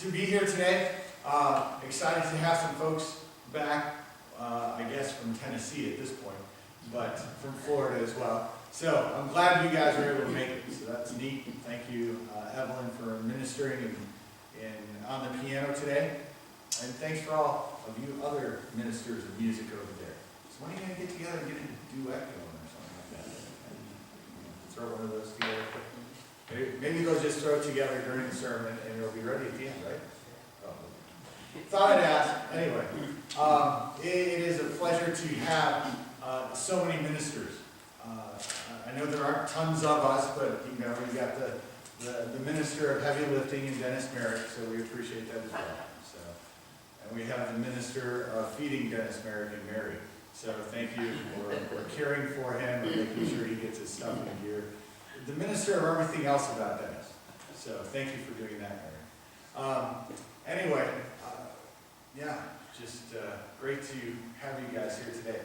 to be here today. Excited to have some folks back, I guess from Tennessee at this point, but from Florida as well. So I'm glad you guys were able to make it, so that's neat. Thank you, Evelyn, for ministering on the piano today. And thanks for all of you other ministers of music over there. So when are you going to get together and get a duet going or something like that? Throw one of those together quickly. Maybe they'll just throw it together during the sermon and it'll be ready at the end, right? Oh. Thought I'd ask. Anyway, it is a pleasure to have so many ministers. I know there aren't tons of us, but you know, we've got the minister of heavy lifting in Dennis Merrick, so we appreciate that as well. So, and we have the minister of feeding Dennis Merrick and Mary. So thank you for caring for him and making sure he gets his stuff in gear. The minister of everything else about Dennis. So thank you for doing that, Mary. Anyway, yeah, just great to have you guys here today.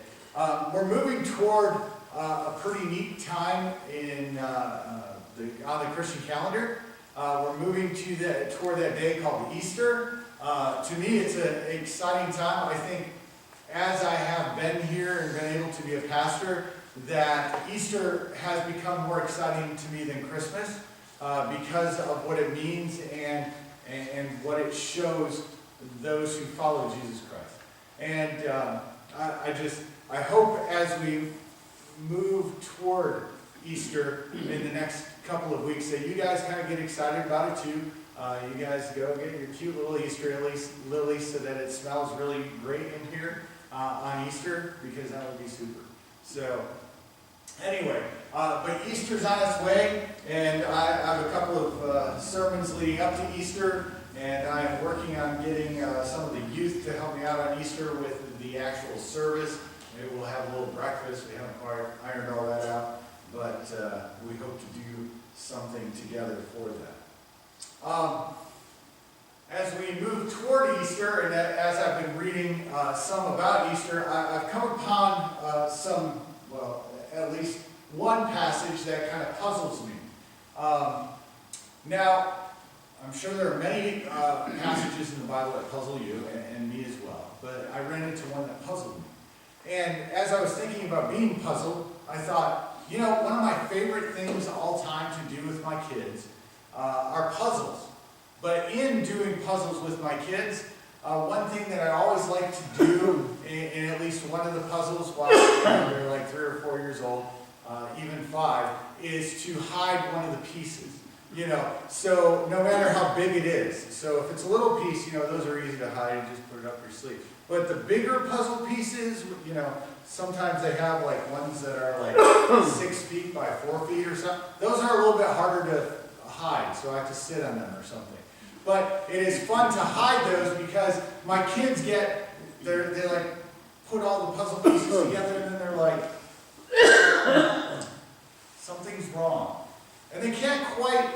We're moving toward a pretty neat time on the Christian calendar. We're moving toward that day called Easter. To me, it's an exciting time. I think as I have been here and been able to be a pastor, that Easter has become more exciting to me than Christmas because of what it means and what it shows those who follow Jesus Christ. And I hope as we move toward Easter in the next couple of weeks that you guys kind of get excited about it too. You guys go get your cute little Easter lilies so that it smells really great in here on Easter, because that would be super. So anyway, but Easter's on its way, and I have a couple of sermons leading up to Easter, and I am working on getting some of the youth to help me out on Easter with the actual service. Maybe we'll have a little breakfast. We haven't quite ironed all that out, but we hope to do something together for that. As we move toward Easter, and as I've been reading some about Easter, I've come upon at least one passage that kind of puzzles me. Now, I'm sure there are many passages in the Bible that puzzle you, and me as well, but I ran into one that puzzled me. And as I was thinking about being puzzled, I thought, you know, one of my favorite things of all time to do with my kids are puzzles. But in doing puzzles with my kids, one thing that I always like to do in at least one of the puzzles while they're like 3 or 4 years old, even 5, is to hide one of the pieces. You know, so no matter how big it is. So if it's a little piece, you know, those are easy to hide and just put it up your sleeve. But the bigger puzzle pieces, you know, sometimes they have like ones that are like 6 feet by 4 feet or something. Those are a little bit harder to hide, so I have to sit on them or something. But it is fun to hide those because my kids they like put all the puzzle pieces together and then they're like, something's wrong. And they can't quite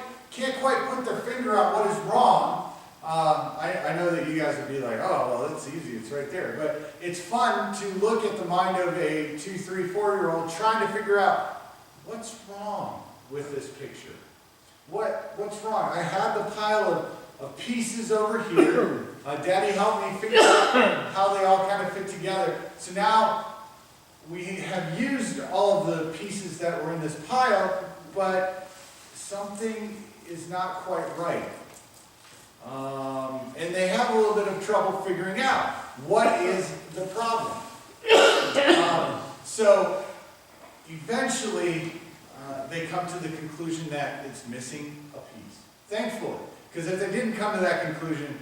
put their finger out what is wrong. I know that you guys would be like, oh, well, it's easy, it's right there. But it's fun to look at the mind of a 2-, 3-, 4-year-old trying to figure out what's wrong with this picture. What's wrong? I have the pile of pieces over here. Daddy helped me figure out how they all kind of fit together. So now we have used all of the pieces that were in this pile, but something is not quite right. And they have a little bit of trouble figuring out what is the problem. So eventually they come to the conclusion that it's missing a piece. Thankfully, because if they didn't come to that conclusion,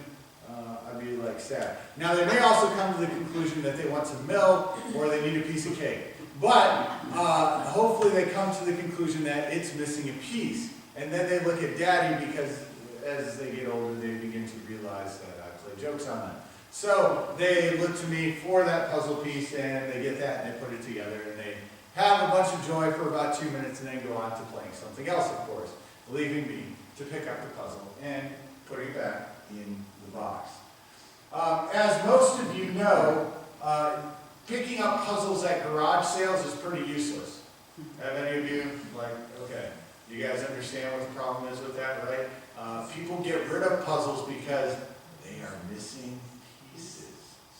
I'd be like sad. Now they may also come to the conclusion that they want some milk or they need a piece of cake. But hopefully they come to the conclusion that it's missing a piece. And then they look at Daddy because as they get older, they begin to realize that I play jokes on them. So they look to me for that puzzle piece and they get that and they put it together and they have a bunch of joy for about 2 minutes and then go on to playing something else, of course, leaving me to pick up the puzzle and putting it back in the box. As most of you know, picking up puzzles at garage sales is pretty useless. Have any of you, like, okay, you guys understand what the problem is with that, right? People get rid of puzzles because they are missing pieces.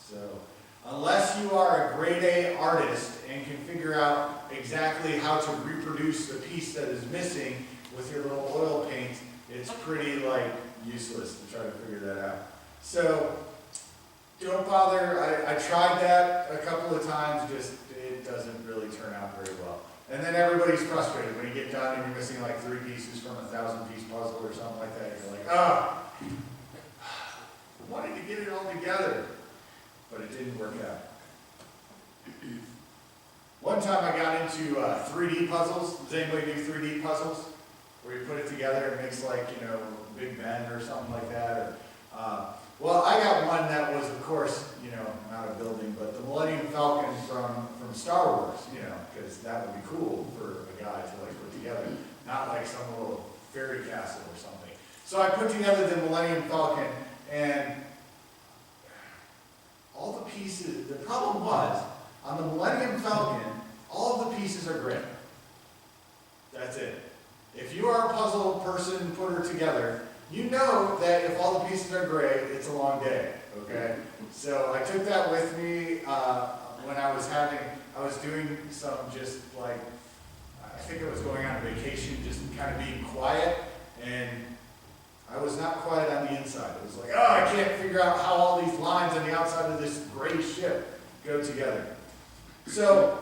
So unless you are a grade A artist and can figure out exactly how to reproduce the piece that is missing with your little oil paint, it's pretty useless to try to figure that out. So don't bother. I tried that a couple of times, just it doesn't really turn out very well. And then everybody's frustrated when you get done and you're missing 3 pieces from a 1,000-piece puzzle or something like that. You're like, I wanted to get it all together, but it didn't work out. One time I got into 3D puzzles. Does anybody do 3D puzzles? Where you put it together and it makes Big Ben or something like that. Well, I got one that was, of course, not a building, but the Millennium Falcon from Star Wars, because that would be cool for a guy to put together, not some little fairy castle or something. So I put together the Millennium Falcon, and all the pieces, the problem was, on the Millennium Falcon, all of the pieces are gray. That's it. If you are a puzzle person, putter together, you know that if all the pieces are gray, it's a long day, okay? So I took that with me when I was doing some I think I was going on vacation, just kind of being quiet, and I was not quiet on the inside. It was I can't figure out how all these lines on the outside of this gray ship go together. So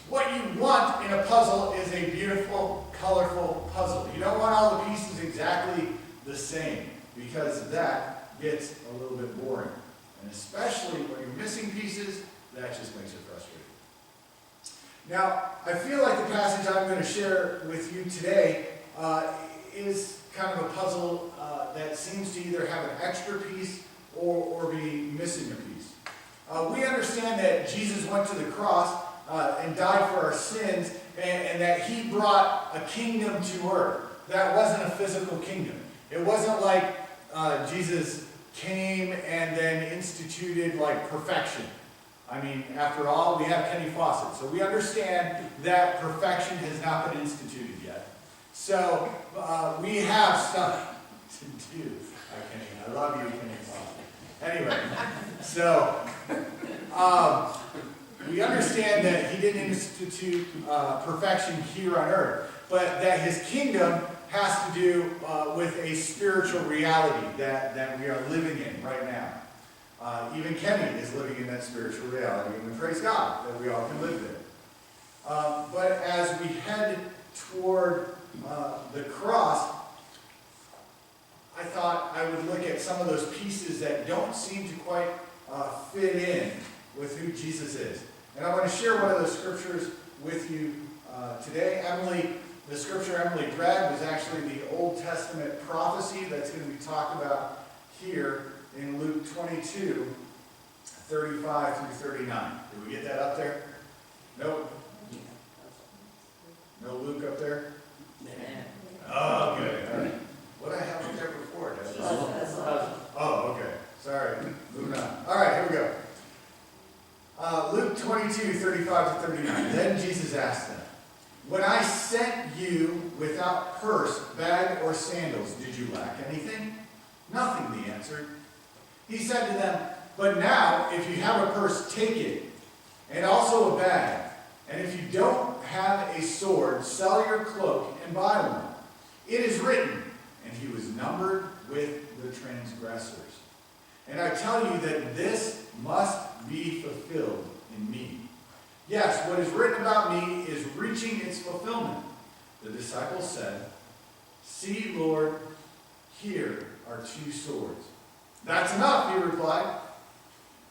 what you want in a puzzle is a beautiful, colorful puzzle. You don't want all the pieces exactly the same, because that gets a little bit boring. And especially when you're missing pieces, that just makes it frustrating. Now, I feel like the passage I'm going to share with you today is kind of a puzzle that seems to either have an extra piece or be missing a piece. We understand that Jesus went to the cross and died for our sins, and that he brought a kingdom to earth. That wasn't a physical kingdom. It wasn't like Jesus came and then instituted perfection. I mean, after all, we have Kenny Fawcett, so we understand that perfection has not been instituted yet. So we have stuff to do. I love you, Kenny Fawcett. Anyway, so we understand that he didn't institute perfection here on earth, but that his kingdom has to do with a spiritual reality that we are living in right now. Even Kenny is living in that spiritual reality, and we praise God that we all can live there. But as we head toward the cross, I thought I would look at some of those pieces that don't seem to quite fit in with who Jesus is. And I want to share one of those scriptures with you today. The scripture Emily read was actually the Old Testament prophecy that's going to be talked about here in Luke 22, 35 through 39. Did we get that up there? Nope. No Luke up there? Oh, good. All right. What did I have up there before? Oh, okay. Sorry. Moving on. All right, here we go. Luke 22, 35 to 39. Then Jesus asked them, "When I sent you without purse, bag, or sandals, did you lack anything?" "Nothing," they answered. He said to them, "But now, if you have a purse, take it, and also a bag. And if you don't have a sword, sell your cloak and buy one. It is written, and he was numbered with the transgressors. And I tell you that this must be fulfilled in me. Yes, what is written about me is reaching its fulfillment." The disciples said, "See, Lord, here are 2 swords." "That's enough," he replied.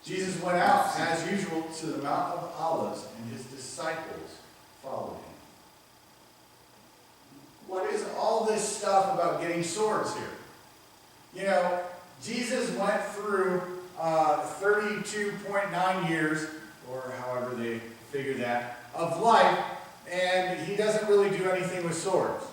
Jesus went out, as usual, to the Mount of Olives, and his disciples followed him. What is all this stuff about getting swords here? Jesus went through 32.9 years, or however they figure that, of life, and he doesn't really do anything with swords.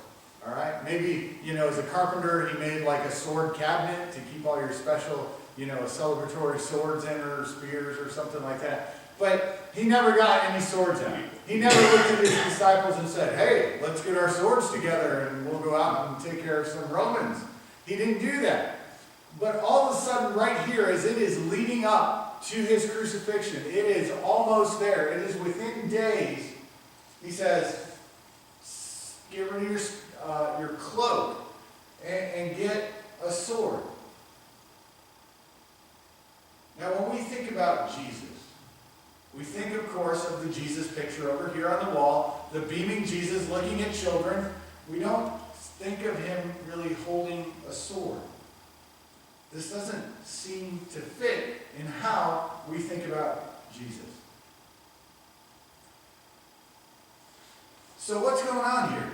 All right? Maybe, as a carpenter, he made a sword cabinet to keep all your special, celebratory swords in, or spears or something like that. But he never got any swords out. He never looked at his disciples and said, "Hey, let's get our swords together and we'll go out and take care of some Romans." He didn't do that. But all of a sudden, right here, as it is leading up to his crucifixion, it is almost there. It is within days. He says, get rid of your cloak and get a sword. Now, when we think about Jesus, we think, of course, of the Jesus picture over here on the wall, the beaming Jesus looking at children. We don't think of him really holding a sword. This doesn't seem to fit in how we think about Jesus. So what's going on here?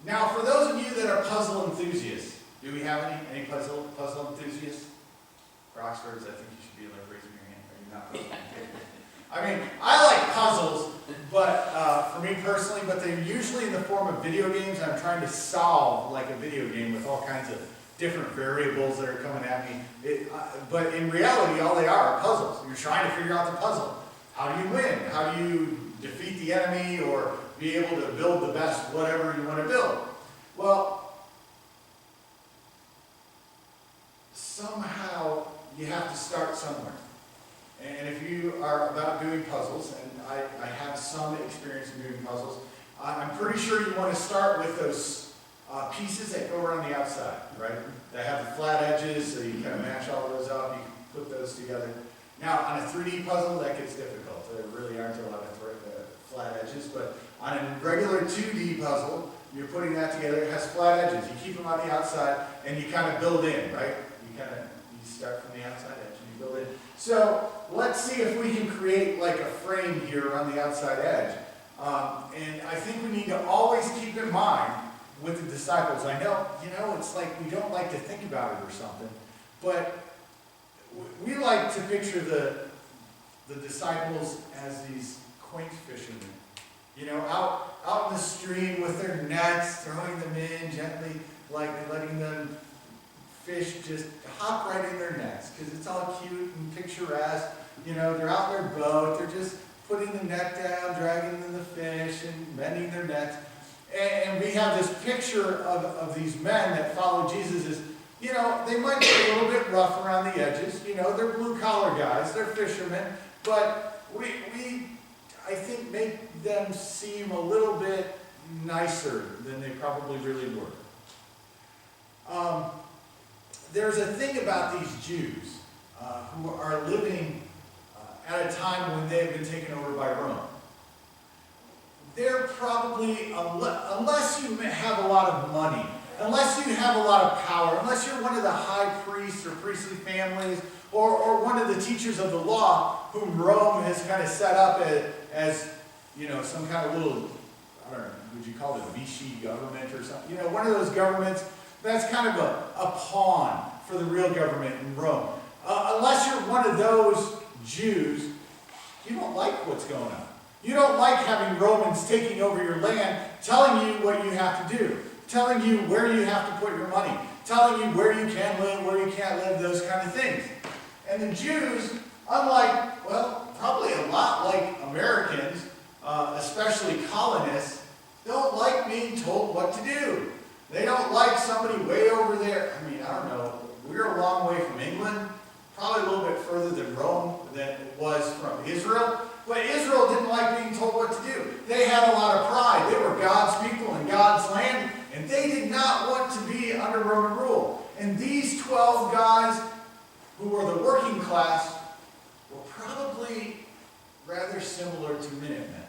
Now, for those of you that are puzzle enthusiasts, do we have any puzzle enthusiasts? Roxfords, I think you should be like raising your hand. Are you not puzzle enthusiasts? I mean, I like puzzles, but for me personally, but they're usually in the form of video games. I'm trying to solve like a video game with all kinds of different variables that are coming at me. But in reality, all they are puzzles. You're trying to figure out the puzzle. How do you win? How do you defeat the enemy or be able to build the best whatever you want to build? Well, somehow you have to start somewhere. And if you are about doing puzzles, and I have some experience in doing puzzles, I'm pretty sure you want to start with those pieces that go around the outside, right? That have the flat edges, so you kind of match all those up, you can put those together. Now, on a 3D puzzle, that gets difficult. There really aren't a lot of flat edges, but on a regular 2D puzzle, you're putting that together, it has flat edges. You keep them on the outside, and you kind of build in, right? You start from the outside edge, and you build in. So, let's see if we can create like a frame here on the outside edge. And I think we need to always keep in mind with the disciples. I know, it's like we don't like to think about it or something, but we like to picture the disciples as these quaint fishermen. Out in the stream with their nets, throwing them in gently, like letting them fish just hop right in their nets, because it's all cute and picturesque. They're out in their boat, they're just putting the net down, dragging in the fish and mending their nets. And we have this picture of these men that follow Jesus as, they might be a little bit rough around the edges. They're blue-collar guys, they're fishermen, but we I think, make them seem a little bit nicer than they probably really were. There's a thing about these Jews who are living at a time when they have been taken over by Rome. They're probably, unless you have a lot of money, unless you have a lot of power, unless you're one of the high priests or priestly families, or one of the teachers of the law whom Rome has kind of set up as some kind of little, I don't know, would you call it a Vichy government or something? One of those governments that's kind of a pawn for the real government in Rome. Unless you're one of those Jews, you don't like what's going on. You don't like having Romans taking over your land, telling you what you have to do, telling you where you have to put your money, telling you where you can live, where you can't live, those kind of things. And the Jews, unlike, probably a lot like Americans, especially colonists, don't like being told what to do. They don't like somebody way over there. I don't know, we're a long way from England, probably a little bit further than Rome than it was from Israel. But Israel didn't like being told what to do. They had a lot of pride. They were God's people in God's land, and they did not want to be under Roman rule. And these 12 guys who were the working class were probably rather similar to Minutemen.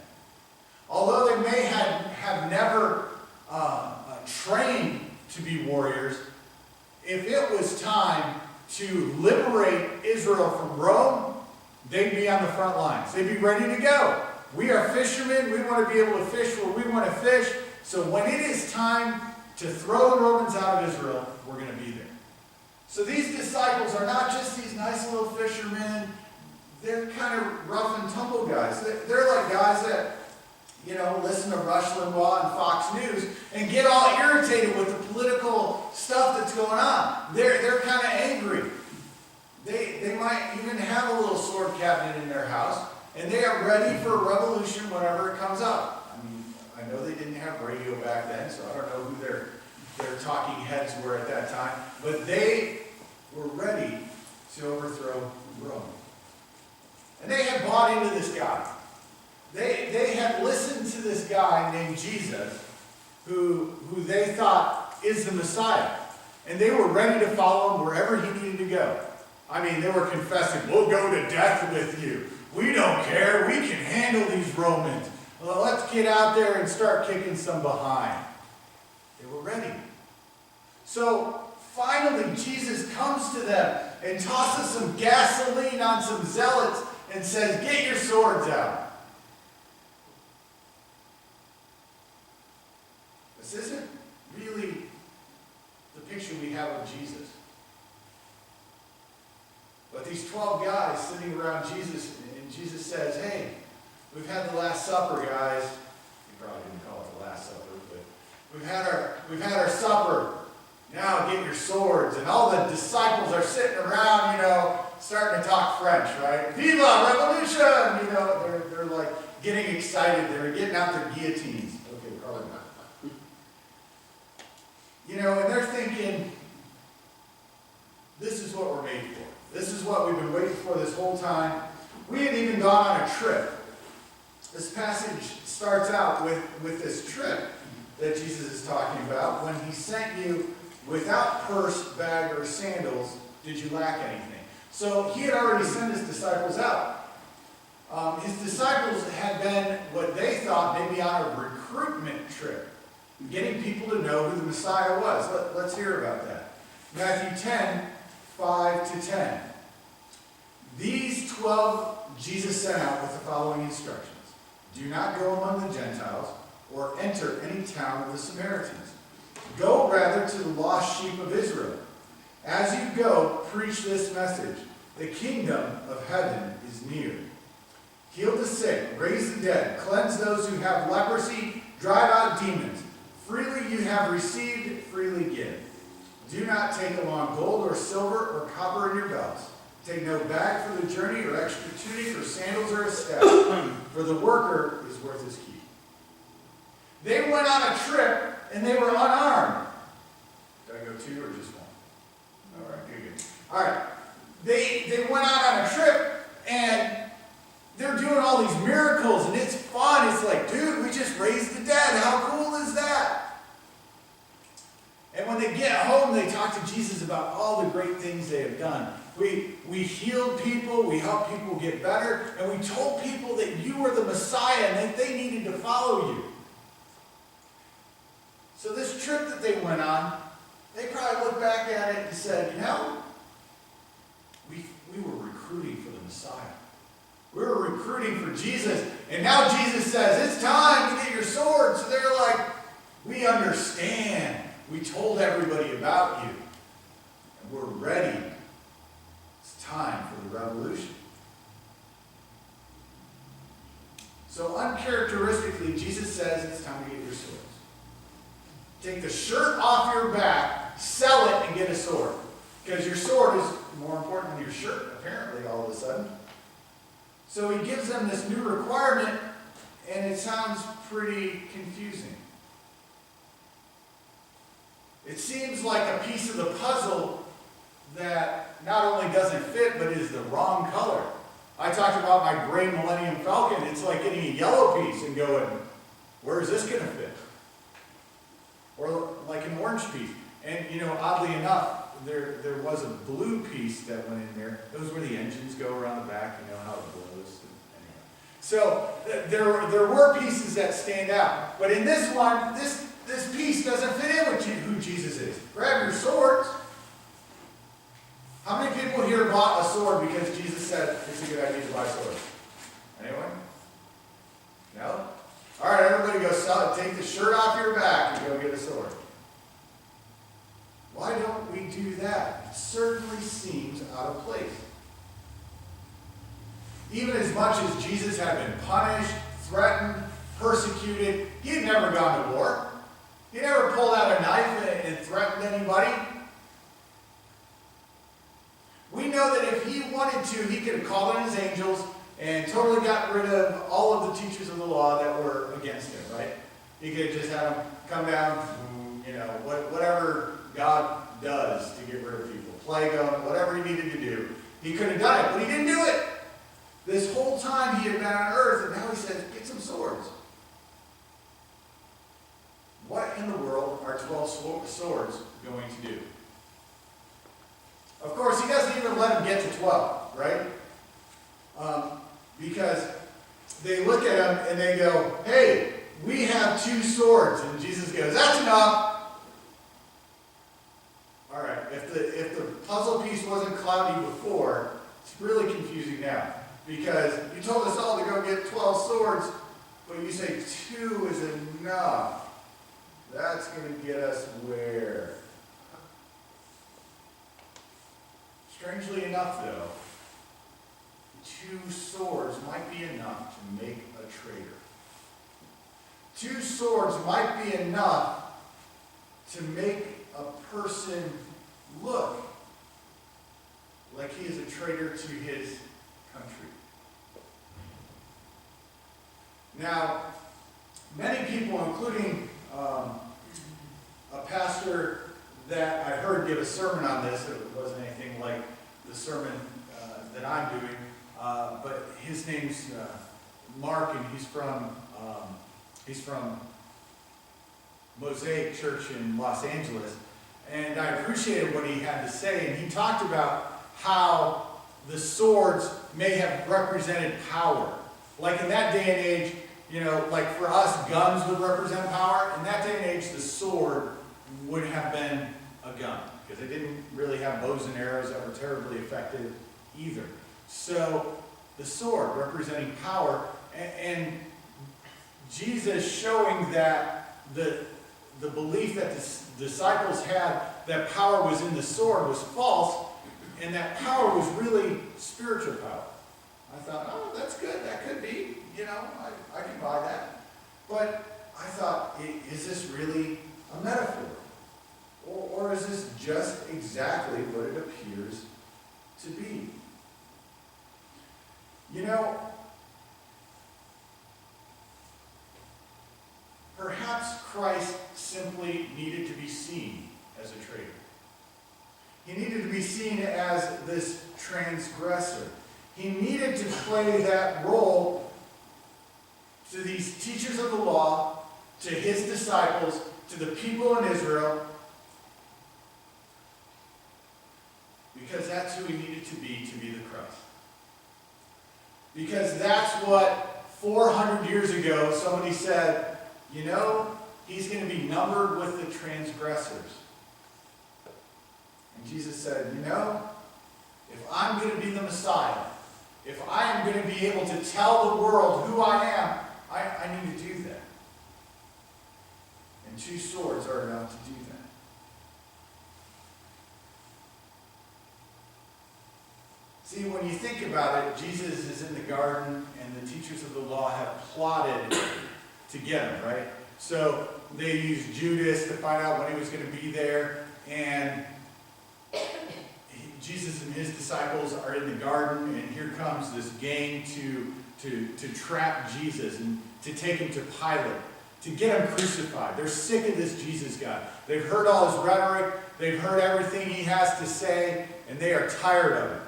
Although they may have never trained to be warriors, if it was time to liberate Israel from Rome, they'd be on the front lines. They'd be ready to go. We are fishermen. We want to be able to fish where we want to fish. So when it is time to throw the Romans out of Israel, we're going to be there. So these disciples are not just these nice little fishermen. They're kind of rough and tumble guys. They're like guys that, listen to Rush Limbaugh and Fox News and get all irritated with the political stuff that's going on. They're kind of angry. They might even have a little sword cabinet in their house, and they are ready for a revolution whenever it comes up. I know they didn't have radio back then, so I don't know who their talking heads were at that time, but they were ready to overthrow Rome. And they had bought into this guy. They had listened to this guy named Jesus, who they thought is the Messiah. And they were ready to follow him wherever he needed to go. I mean, they were confessing, we'll go to death with you. We don't care. We can handle these Romans. Well, let's get out there and start kicking some behind. They were ready. So finally, Jesus comes to them and tosses some gasoline on some zealots and says, get your swords out. This isn't really the picture we have of Jesus. But these 12 guys sitting around Jesus, and Jesus says, hey, we've had the Last Supper, guys. He probably didn't call it the Last Supper, but we've had our supper. Now get your swords. And all the disciples are sitting around, starting to talk French, right? Viva Revolution! They're like getting excited. They're getting out their guillotines. Okay, probably not. And they're thinking, this is what we're made for. This is what we've been waiting for this whole time. We had even gone on a trip. This passage starts out with this trip that Jesus is talking about. When he sent you without purse, bag, or sandals, did you lack anything? So he had already sent his disciples out. His disciples had been what they thought maybe on a recruitment trip, getting people to know who the Messiah was. Let's hear about that. Matthew 10, 5-10. These 12 Jesus sent out with the following instructions. Do not go among the Gentiles or enter any town of the Samaritans. Go rather to the lost sheep of Israel. As you go, preach this message. The kingdom of heaven is near. Heal the sick, raise the dead, cleanse those who have leprosy, drive out demons. Freely you have received, freely give. Do not take along gold or silver or copper in your belts. Take no bag for the journey or extra tunic or sandals or a staff, for the worker is worth his keep. They went on a trip and they were unarmed. Did I go two or just one? All right, good. All right. They went out on a trip and they're doing all these miracles and it's fun. It's like, dude, we just raised the dead. How cool is that? And when they get home, they talk to Jesus about all the great things they have done. We healed people, we helped people get better, and we told people that you were the Messiah and that they needed to follow you. So this trip that they went on, they probably looked back at it and said, we were recruiting for the Messiah. We were recruiting for Jesus, and now Jesus says, it's time to get your sword. So they're like, we understand. We told everybody about you, and we're ready. It's time for the revolution. So uncharacteristically, Jesus says it's time to get your swords. Take the shirt off your back, sell it, and get a sword. Because your sword is more important than your shirt, apparently, all of a sudden. So he gives them this new requirement, and it sounds pretty confusing. It seems like a piece of the puzzle that not only doesn't fit, but is the wrong color. I talked about my gray Millennium Falcon. It's like getting a yellow piece and going, where is this going to fit? Or like an orange piece. And, oddly enough, there was a blue piece that went in there. Those where the engines go around the back, how it blows. Anyway. So there were pieces that stand out. But in this one, this piece doesn't fit in with who Jesus is. Grab your swords. How many people here bought a sword because Jesus said it's a good idea to buy swords? Anyone? No? All right, everybody go sell it. Take the shirt off your back and go get a sword. Why don't we do that? It certainly seems out of place. Even as much as Jesus had been punished, threatened, persecuted, he had never gone to war. He never pulled out a knife and threatened anybody. We know that if he wanted to, he could have called in his angels and totally got rid of all of the teachers of the law that were against him, right? He could have just had them come down, whatever God does to get rid of people. plague them, whatever he needed to do. He could have done it, but he didn't do it. This whole time he had been on earth, and now he says, get some swords. What in the world are 12 swords going to do? Of course, he doesn't even let them get to 12, right? Because they look at him and they go, hey, we have 2 swords. And Jesus goes, that's enough. All right, if the puzzle piece wasn't cloudy before, it's really confusing now. Because you told us all to go get 12 swords, but you say 2 is enough. That's going to get us where? Strangely enough, though, 2 swords might be enough to make a traitor. 2 swords might be enough to make a person look like he is a traitor to his country. Now, many people, including a pastor that I heard give a sermon on this, it wasn't anything like the sermon that I'm doing, but his name's Mark, and he's from Mosaic Church in Los Angeles, and I appreciated what he had to say, and he talked about how the swords may have represented power. Like in that day and age, like for us, guns would represent power. In that day and age, the sword would have been a gun, because they didn't really have bows and arrows that were terribly effective either. So the sword representing power, and Jesus showing that the belief that the disciples had that power was in the sword was false, and that power was really spiritual power. I thought, oh, that's good. That could be, I can buy that. But I thought, is this really a metaphor? Or is this just exactly what it appears to be? Perhaps Christ simply needed to be seen as a traitor. He needed to be seen as this transgressor. He needed to play that role to these teachers of the law, to his disciples, to the people in Israel, because that's who he needed to be the Christ. Because that's what 400 years ago somebody said, he's going to be numbered with the transgressors. And Jesus said, if I'm going to be the Messiah, if I am going to be able to tell the world who I am, I need to do that. And 2 swords are enough to do that. See, when you think about it, Jesus is in the garden, and the teachers of the law have plotted to get him, right? So they used Judas to find out when he was going to be there, and Jesus and his disciples are in the garden, and here comes this gang to trap Jesus and to take him to Pilate, to get him crucified. They're sick of this Jesus guy. They've heard all his rhetoric. They've heard everything he has to say, and they are tired of it.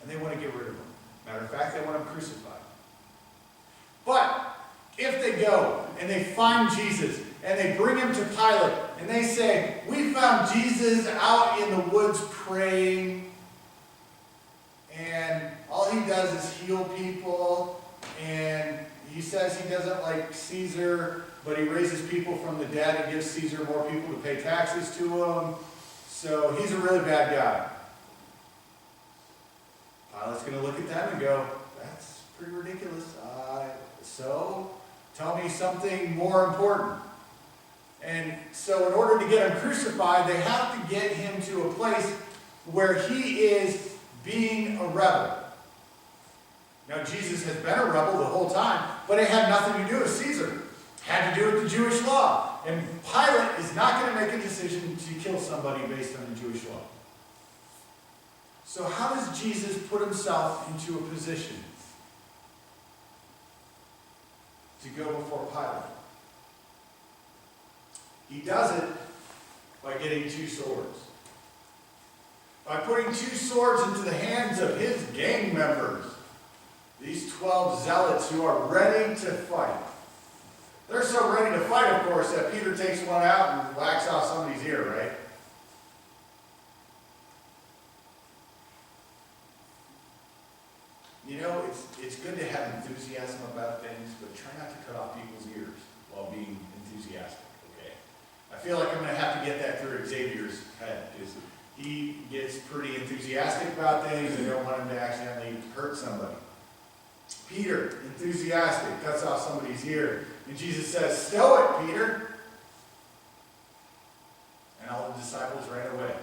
And they want to get rid of him. Matter of fact, they want him crucified. But if they go and they find Jesus and they bring him to Pilate and they say, we found Jesus out in the woods praying, and all he does is heal people, and he says he doesn't like Caesar, but he raises people from the dead and gives Caesar more people to pay taxes to him, so he's a really bad guy. Pilate's going to look at them and go, that's pretty ridiculous. So tell me something more important. And so in order to get him crucified, they have to get him to a place where he is being a rebel. Now, Jesus has been a rebel the whole time, but it had nothing to do with Caesar. It had to do with the Jewish law. And Pilate is not going to make a decision to kill somebody based on the Jewish law. So how does Jesus put himself into a position to go before Pilate? He does it by getting 2 swords. by putting 2 swords into the hands of his gang members. These 12 zealots who are ready to fight. They're so ready to fight, of course, that Peter takes one out and whacks off somebody's ear, right? You know, it's good to have enthusiasm about things, but try not to cut off people's ears while being enthusiastic, okay? I feel like I'm going to have to get that through Xavier's head, because he gets pretty enthusiastic about things and don't want him to accidentally hurt somebody. Peter, enthusiastic, cuts off somebody's ear. And Jesus says, "Stow it, Peter." And all the disciples ran away.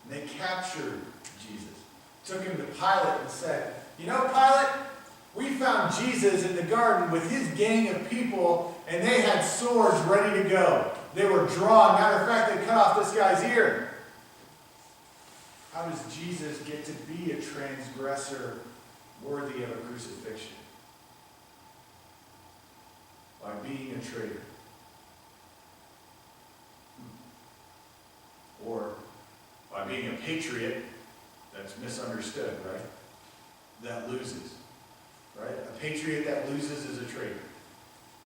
And they captured Jesus. Took him to Pilate and said, "You know, Pilate, we found Jesus in the garden with his gang of people, and they had swords ready to go. They were drawn. Matter of fact, they cut off this guy's ear." How does Jesus get to be a transgressor worthy of a crucifixion? By being a traitor. Or by being a patriot that's misunderstood, right? That loses. Right? A patriot that loses is a traitor.